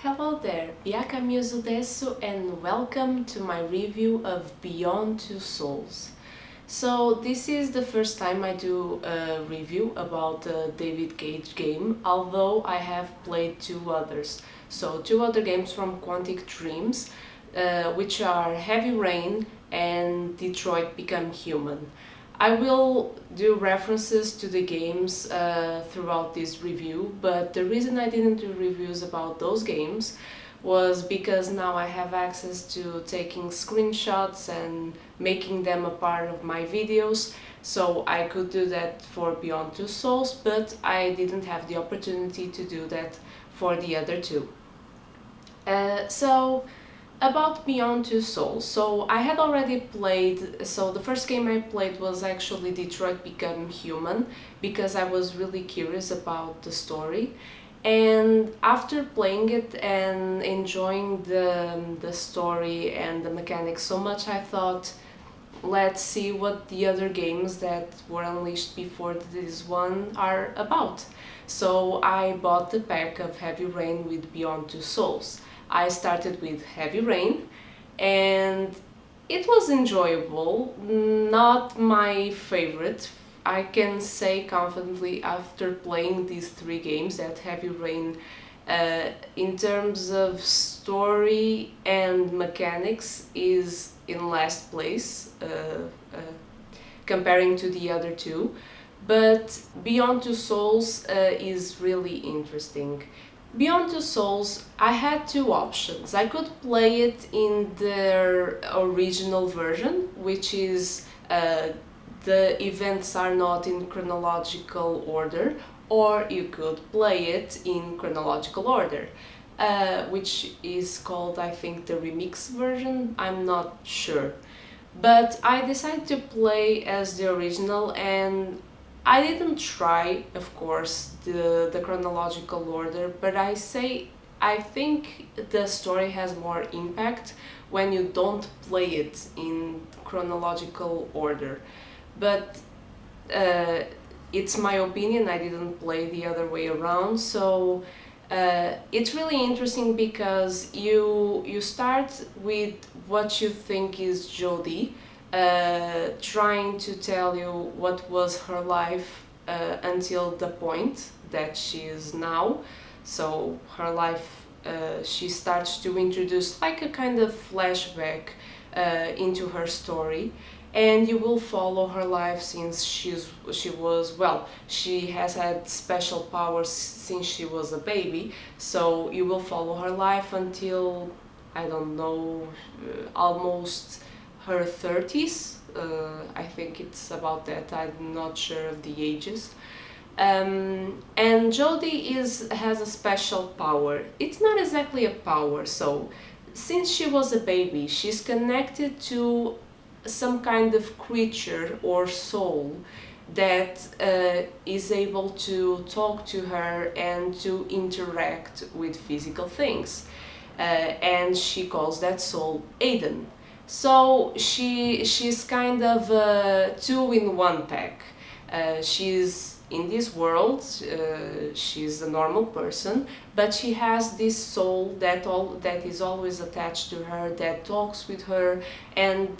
Hello there, Byakamuzu desu and welcome to my review of Beyond Two Souls. So this is the first time I do a review about a David Cage game, although I have played two others. So two other games from Quantic Dreams, which are Heavy Rain and Detroit Become Human. I will do references to the games throughout this review, but the reason I didn't do reviews about those games was because now I have access to taking screenshots and making them a part of my videos, so I could do that for Beyond Two Souls, but I didn't have the opportunity to do that for the other two. About Beyond Two Souls. So I had already played, so the first game I played was actually Detroit Become Human because I was really curious about the story. And after playing it and enjoying the story and the mechanics so much, I thought, let's see what the other games that were unleashed before this one are about. So I bought the pack of Heavy Rain with Beyond Two Souls. I started with Heavy Rain and it was enjoyable, not my favorite. I can say confidently after playing these three games that Heavy Rain, in terms of story and mechanics, is in last place comparing to the other two. But Beyond Two Souls is really interesting. Beyond Two Souls, I had two options. I could play it in their original version, which is the events are not in chronological order, or you could play it in chronological order, which is called, I think, the remix version. I'm not sure. But I decided to play as the original, and I didn't try, of course, the chronological order, but I think the story has more impact when you don't play it in chronological order. But it's my opinion, I didn't play the other way around, so it's really interesting because you start with what you think is Jodie, trying to tell you what was her life until the point that she is now. So her life, she starts to introduce like a kind of flashback into her story, and you will follow her life since she has had special powers since she was a baby, so you will follow her life until, I don't know, almost her 30s. I think it's about that, I'm not sure of the ages. And Jodie has a special power. It's not exactly a power, so since she was a baby, she's connected to some kind of creature or soul that is able to talk to her and to interact with physical things. And she calls that soul Aiden. So she's kind of a two-in-one pack. She's in this world, she's a normal person, but she has this soul that is always attached to her, that talks with her, and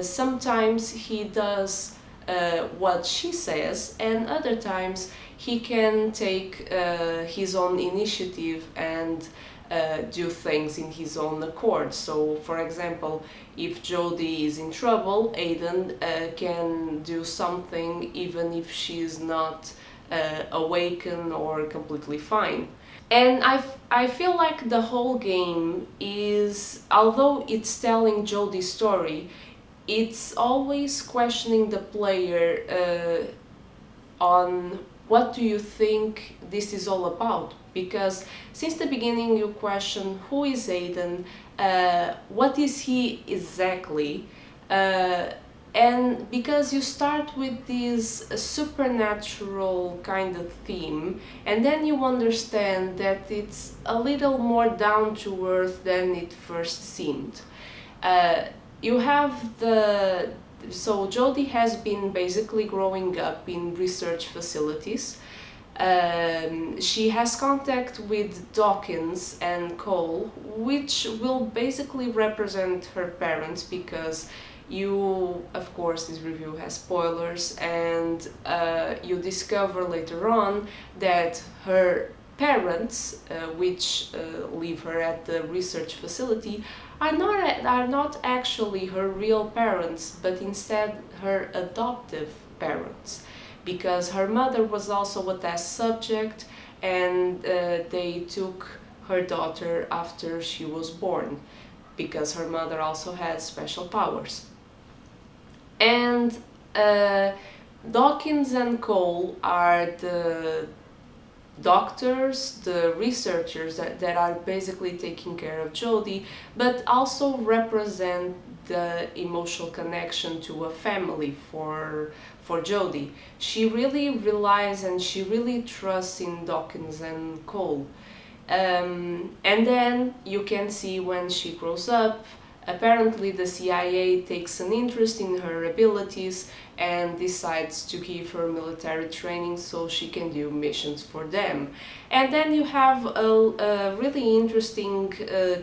sometimes he does what she says, and other times he can take his own initiative and do things in his own accord. So, for example, if Jodie is in trouble, Aiden can do something even if she is not awakened or completely fine. And I feel like the whole game is, although it's telling Jodie's story, it's always questioning the player on what do you think this is all about, because since the beginning you question who is Aiden, what is he exactly, and because you start with this supernatural kind of theme, and then you understand that it's a little more down to earth than it first seemed. You have so Jodie has been basically growing up in research facilities, She has contact with Dawkins and Cole, which will basically represent her parents, because you, of course, this review has spoilers, and you discover later on that her parents, which leave her at the research facility, are not actually her real parents, but instead her adoptive parents, because her mother was also a test subject, and they took her daughter after she was born, because her mother also had special powers. And Dawkins and Cole are the doctors, the researchers that are basically taking care of Jodie, but also represent the emotional connection to a family for Jodie. She really relies and she really trusts in Dawkins and Cole. And then you can see when she grows up, apparently the CIA takes an interest in her abilities and decides to give her military training so she can do missions for them. And then you have a really interesting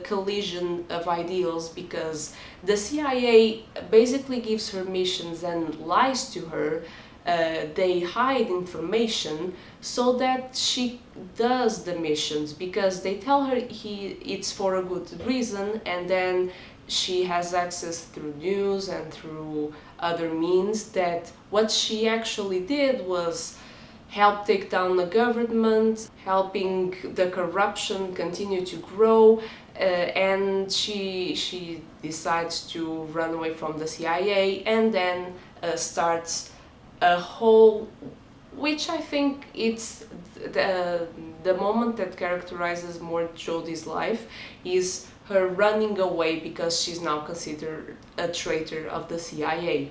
collision of ideals, because the CIA basically gives her missions and lies to her. They hide information so that she does the missions, because they tell her it's for a good reason, and then she has access through news and through other means that what she actually did was help take down the government, helping the corruption continue to grow, and she decides to run away from the CIA, and then starts a whole, which I think it's the moment that characterizes more Jodie's life, is her running away because she's now considered a traitor of the CIA.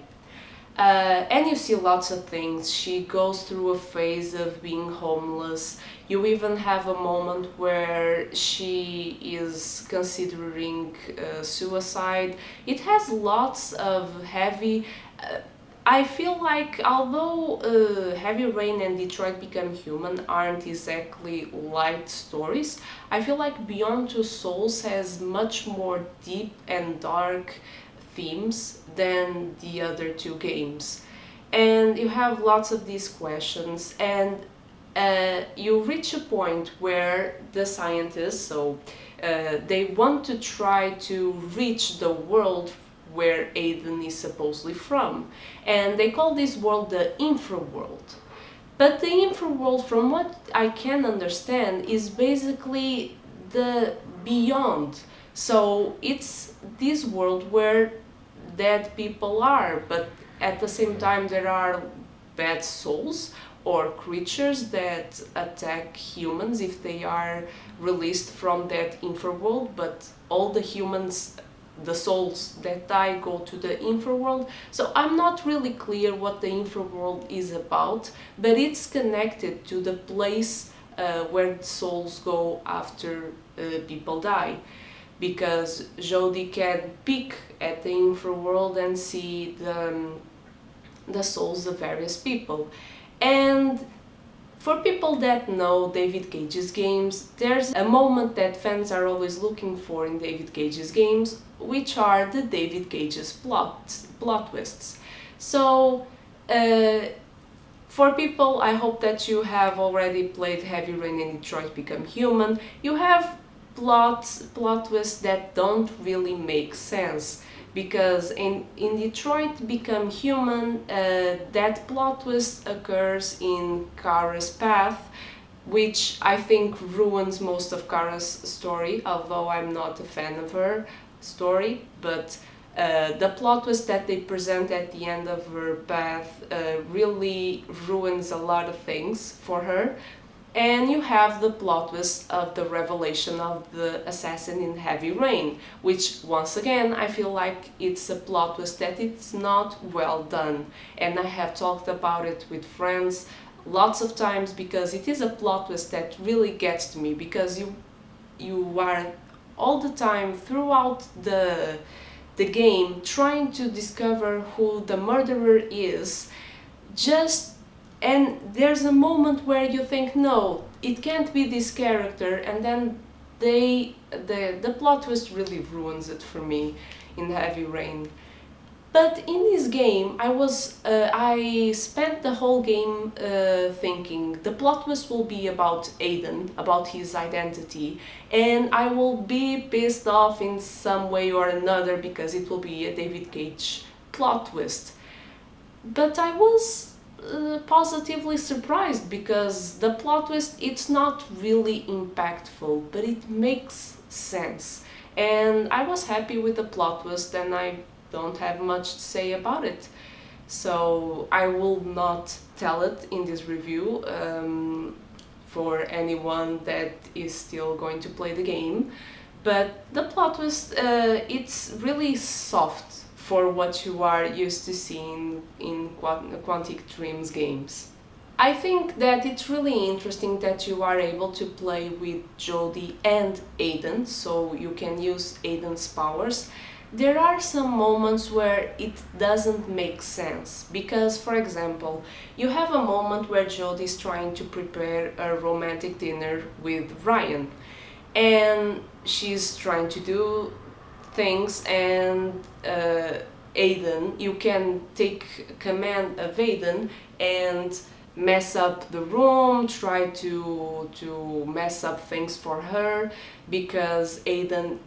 And you see lots of things. She goes through a phase of being homeless. You even have a moment where she is considering suicide. It has lots of heavy. I feel like although Heavy Rain and Detroit Become Human aren't exactly light stories, I feel like Beyond Two Souls has much more deep and dark themes than the other two games. And you have lots of these questions, and you reach a point where the scientists, they want to try to reach the world where Aiden is supposedly from. And they call this world the infraworld. But the infraworld, from what I can understand, is basically the beyond. So it's this world where dead people are, but at the same time there are bad souls or creatures that attack humans if they are released from that infraworld, but all the humans, the souls that die, go to the infraworld. So I'm not really clear what the infraworld is about, but it's connected to the place where souls go after people die, because Jodie can peek at the infraworld and see the souls of various people. And for people that know David Cage's games, there's a moment that fans are always looking for in David Cage's games, which are the David Cage's plot twists. So, for people, I hope that you have already played Heavy Rain and Detroit Become Human. You have plot twists that don't really make sense, because in Detroit Become Human, that plot twist occurs in Kara's path, which I think ruins most of Kara's story, although I'm not a fan of her story. But the plot twist that they present at the end of her path really ruins a lot of things for her. And you have the plot twist of the revelation of the assassin in Heavy Rain, which once again I feel like it's a plot twist that it's not well done. And I have talked about it with friends lots of times, because it is a plot twist that really gets to me, because you are all the time throughout the game trying to discover who the murderer is, just And there's a moment where you think, no, it can't be this character, and then the plot twist really ruins it for me in Heavy Rain. But in this game, I spent the whole game thinking the plot twist will be about Aiden, about his identity, and I will be pissed off in some way or another because it will be a David Cage plot twist. But I was positively surprised because the plot twist, it's not really impactful, but it makes sense. And I was happy with the plot twist, and I don't have much to say about it. So I will not tell it in this review for anyone that is still going to play the game. But the plot twist, it's really soft for what you are used to seeing in Quantic Dreams games. I think that it's really interesting that you are able to play with Jodie and Aiden, so you can use Aiden's powers. There are some moments where it doesn't make sense, because, for example, you have a moment where Jodie is trying to prepare a romantic dinner with Ryan, and she's trying to do things, and Aiden, you can take command of Aiden and mess up the room, try to mess up things for her, because Aiden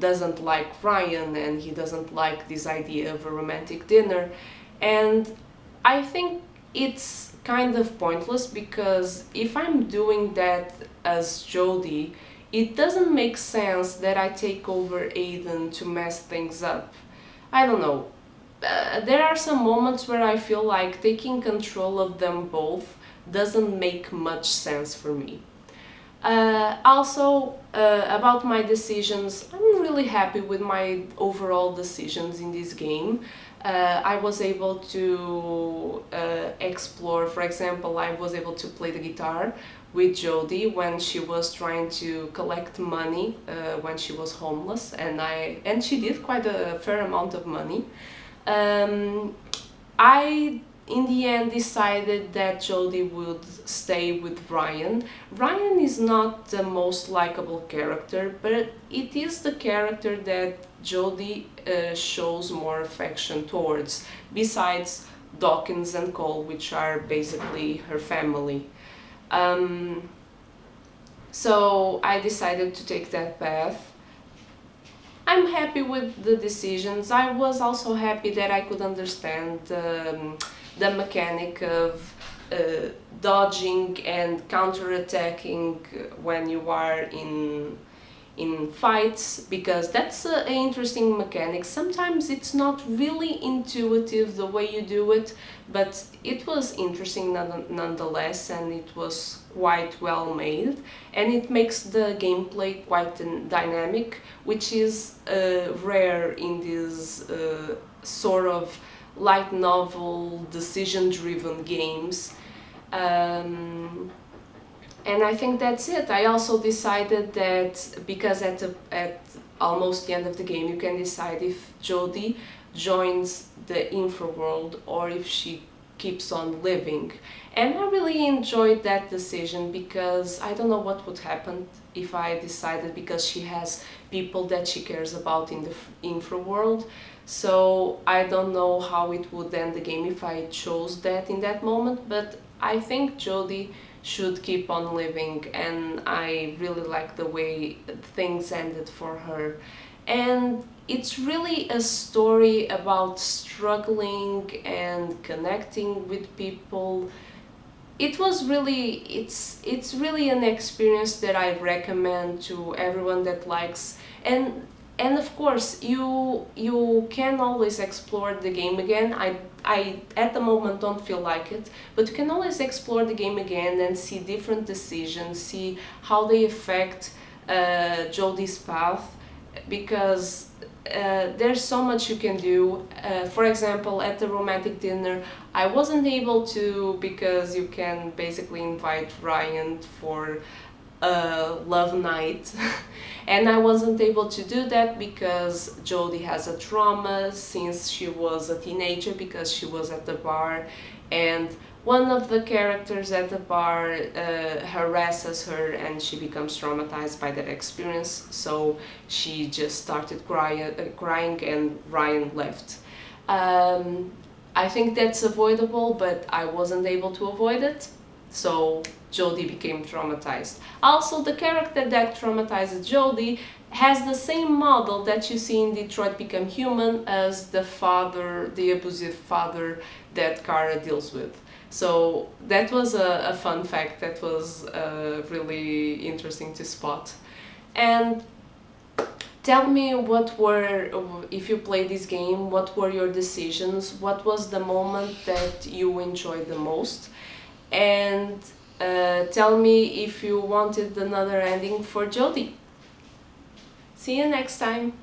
doesn't like Ryan and he doesn't like this idea of a romantic dinner. And I think it's kind of pointless, because if I'm doing that as Jodie, it doesn't make sense that I take over Aiden to mess things up. I don't know. There are some moments where I feel like taking control of them both doesn't make much sense for me. Also, about my decisions, I'm really happy with my overall decisions in this game. I was able to explore, for example, I was able to play the guitar with Jodie when she was trying to collect money when she was homeless, and she did quite a fair amount of money. I in the end decided that Jodie would stay with Ryan. Ryan is not the most likable character, but it is the character that Jodie shows more affection towards, besides Dawkins and Cole, which are basically her family. So I decided to take that path. I'm happy with the decisions. I was also happy that I could understand the mechanic of dodging and counterattacking when you are in fights, because that's an interesting mechanic. Sometimes it's not really intuitive the way you do it, but it was interesting nonetheless, and it was quite well made, and it makes the gameplay quite dynamic, which is rare in these sort of light novel, decision-driven games. And I think that's it. I also decided that, because at almost the end of the game you can decide if Jodie joins the infraworld or if she keeps on living. And I really enjoyed that decision, because I don't know what would happen if I decided, because she has people that she cares about in the infraworld. So I don't know how it would end the game if I chose that in that moment, but I think Jodie should keep on living, and I really like the way things ended for her. And it's really a story about struggling and connecting with people. It's really an experience that I recommend to everyone that likes, and of course you can always explore the game again. I at the moment don't feel like it, but you can always explore the game again and see different decisions, see how they affect Jodie's path, because there's so much you can do. For example, at the romantic dinner, I wasn't able to, because you can basically invite Ryan for love night. And I wasn't able to do that because Jodie has a trauma since she was a teenager, because she was at the bar and one of the characters at the bar harasses her and she becomes traumatized by that experience, so she just started crying and Ryan left. I think that's avoidable, but I wasn't able to avoid it, so Jodie became traumatized. Also, the character that traumatizes Jodie has the same model that you see in Detroit Become Human as the father, the abusive father that Kara deals with. So that was a fun fact that was really interesting to spot. And tell me, what were, if you played this game, what were your decisions? What was the moment that you enjoyed the most? And tell me if you wanted another ending for Jodie. See you next time!